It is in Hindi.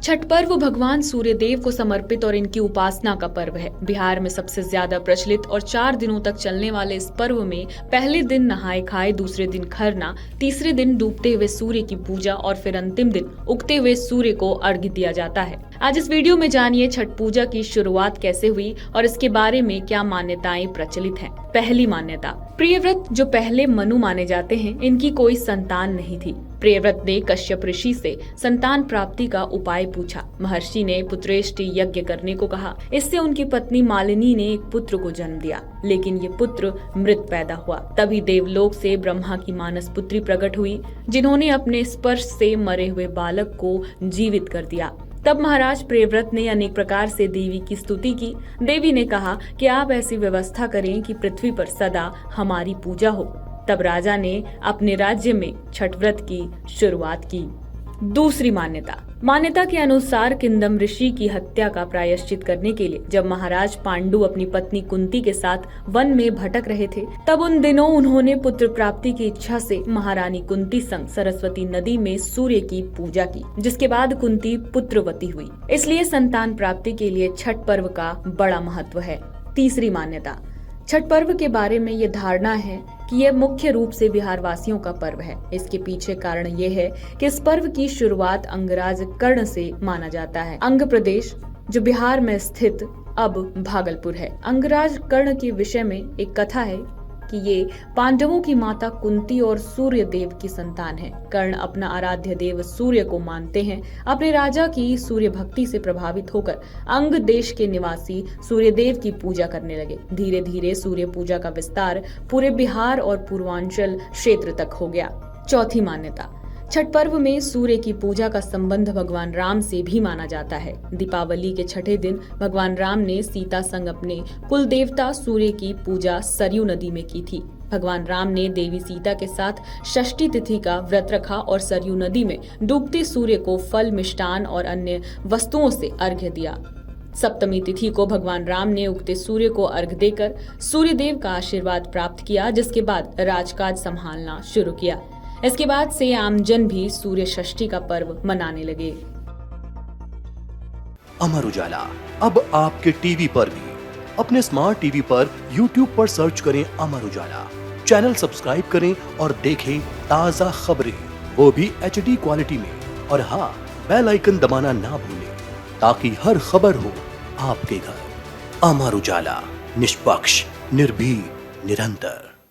छठ पर्व भगवान सूर्य देव को समर्पित और इनकी उपासना का पर्व है। बिहार में सबसे ज्यादा प्रचलित और 4 दिनों तक चलने वाले इस पर्व में पहले दिन नहाए खाए, दूसरे दिन खरना, तीसरे दिन डूबते हुए सूर्य की पूजा और फिर अंतिम दिन उगते हुए सूर्य को अर्घ्य दिया जाता है। आज इस वीडियो में जानिए छठ पूजा की शुरुआत कैसे हुई और इसके बारे में क्या मान्यताएं प्रचलित हैं। पहली मान्यता, प्रियव्रत जो पहले मनु माने जाते हैं, इनकी कोई संतान नहीं थी। प्रियव्रत ने कश्यप ऋषि से संतान प्राप्ति का उपाय पूछा। महर्षि ने पुत्रेष्टि यज्ञ करने को कहा। इससे उनकी पत्नी मालिनी ने एक पुत्र को जन्म दिया, लेकिन ये पुत्र मृत पैदा हुआ। तभी देवलोक से ब्रह्मा की मानस पुत्री प्रकट हुई, जिन्होंने अपने स्पर्श से मरे हुए बालक को जीवित कर दिया। तब महाराज प्रियव्रत ने अनेक प्रकार से देवी की स्तुति की। देवी ने कहा कि आप ऐसी व्यवस्था करें कि पृथ्वी पर सदा हमारी पूजा हो। तब राजा ने अपने राज्य में छठ व्रत की शुरुआत की। दूसरी मान्यता के अनुसार किंदम ऋषि की हत्या का प्रायश्चित करने के लिए जब महाराज पांडु अपनी पत्नी कुंती के साथ वन में भटक रहे थे, तब उन दिनों उन्होंने पुत्र प्राप्ति की इच्छा से महारानी कुंती संग सरस्वती नदी में सूर्य की पूजा की, जिसके बाद कुंती पुत्रवती हुई। इसलिए संतान प्राप्ति के लिए छठ पर्व का बड़ा महत्व है। तीसरी मान्यता, छठ पर्व के बारे में ये धारणा है कि यह मुख्य रूप से बिहार वासियों का पर्व है। इसके पीछे कारण ये है कि इस पर्व की शुरुआत अंगराज कर्ण से माना जाता है। अंग प्रदेश जो बिहार में स्थित अब भागलपुर है। अंगराज कर्ण के विषय में एक कथा है कि ये पांडवों की माता कुंती और सूर्य देव की संतान है। कर्ण अपना आराध्य देव सूर्य को मानते हैं। अपने राजा की सूर्य भक्ति से प्रभावित होकर अंग देश के निवासी सूर्य देव की पूजा करने लगे। धीरे धीरे सूर्य पूजा का विस्तार पूरे बिहार और पूर्वांचल क्षेत्र तक हो गया। चौथी मान्यता, छठ पर्व में सूर्य की पूजा का संबंध भगवान राम से भी माना जाता है। दीपावली के छठे दिन भगवान राम ने सीता संग अपने कुल देवता सूर्य की पूजा सरयू नदी में की थी। भगवान राम ने देवी सीता के साथ षष्ठी तिथि का व्रत रखा और सरयू नदी में डूबते सूर्य को फल, मिष्टान और अन्य वस्तुओं से अर्घ्य दिया। सप्तमी तिथि को भगवान राम ने उगते सूर्य को अर्घ्य देकर सूर्य देव का आशीर्वाद प्राप्त किया, जिसके बाद राजकाज संभालना शुरू किया। इसके बाद से आमजन भी सूर्य षष्ठी का पर्व मनाने लगे। अमर उजाला अब आपके टीवी पर भी। अपने स्मार्ट टीवी पर YouTube पर सर्च करें अमर उजाला, चैनल सब्सक्राइब करें और देखें ताजा खबरें, वो भी HD क्वालिटी में। और हाँ, बेल आइकन दबाना ना भूलें ताकि हर खबर हो आपके घर। अमर उजाला, निष्पक्ष, निर्भीक, निरंतर।